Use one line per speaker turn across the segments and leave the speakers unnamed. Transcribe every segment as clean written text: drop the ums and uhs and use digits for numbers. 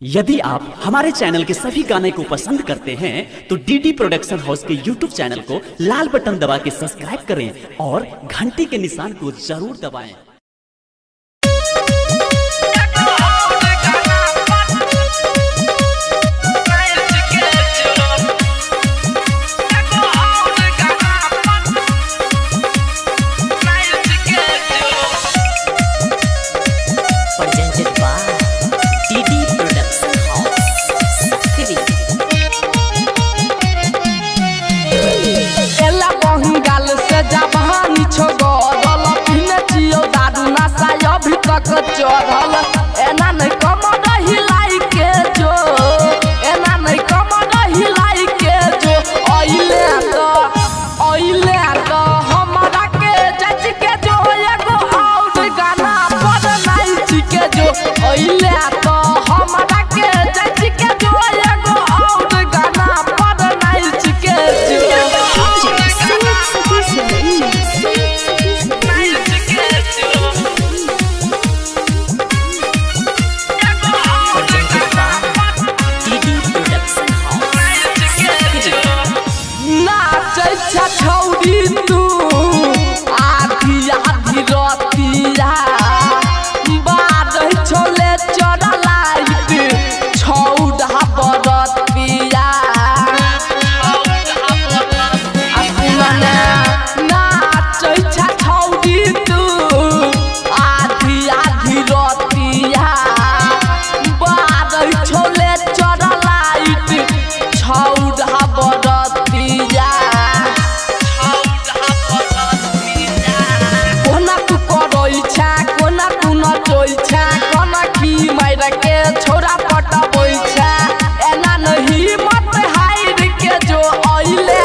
यदि आप हमारे चैनल के सभी गाने को पसंद करते हैं तो डीडी प्रोडक्शन हाउस के यूट्यूब चैनल को लाल बटन दबा के सब्सक्राइब करें और घंटी के निशान को जरूर दबाएं।
चढ़ल एना नहीं कमर हिलाई के जो एना नहीं कमर हिलाई के जो ओइले तो हमरा के जज के जो एगो और गाना पर नाइच के जो ओइले तो हमरा के जज के जो एगो और गाना पर नाइच के जो छौरी तू आधी आधी रतिया बारह छोले चढ़लाइत छौड़ा बरतिया नाचै छौरी तू आधी आधी रतिया बारह छोले चढ़लाइत छौड़ा बरतिया छोरा पटबै छै एना नहीं मत हाइर के जो ओइले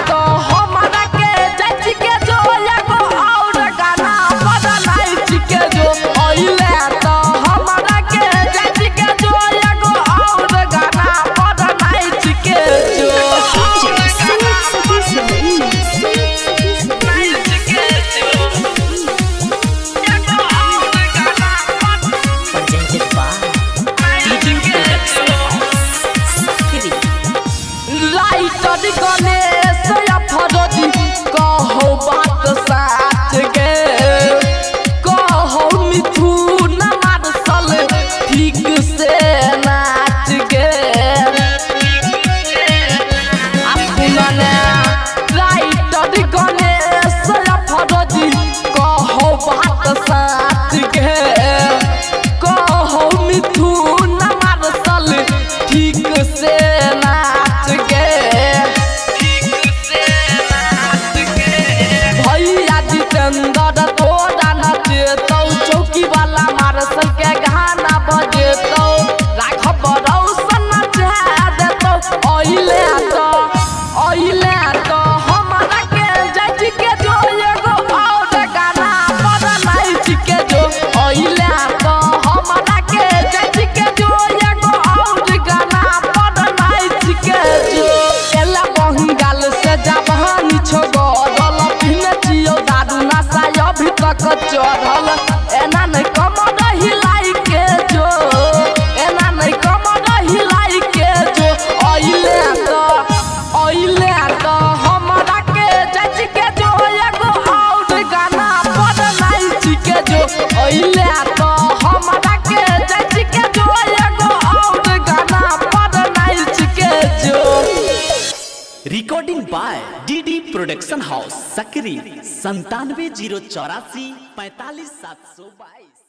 तो हमरा के जज के जो एगो और गाना बदलाइच के जो ओइले तो हमरा के जज के जो एगो और गाना बदलाइच के जो गणेश फरदी कहो बात साच गे कहो मिथुन मार्शल ठीक से नाच गे राइटर गणेश फरदी कहो बात साच गे कहो मिथुन मार्शल ठीक से नाच गे तोरा नचेतौ चौकी वाला मार्शल के गाना बजेतौ राघव रौशन नचा देतौ ओइले तो हमरा के जज के जो एगो और गाना बदलाइच के जो ओइले तो हमरा के जज के जो एगो और गाना बदलाइच के जो एला बंगाल से जवानी छोड़ल पिने चियो दारू नशा अभी तक चढ़ल एना नहीं कमर हिलाई के जो एना नहीं कमर हिलाई के जो ओइले तो हमरा के जज के जो एगो और गाना बदलाइच के जो ओइले तो हमरा के जज के जो एगो और गाना बदलाइच के जो
recording by DD production house Sakri 97 084 45 722।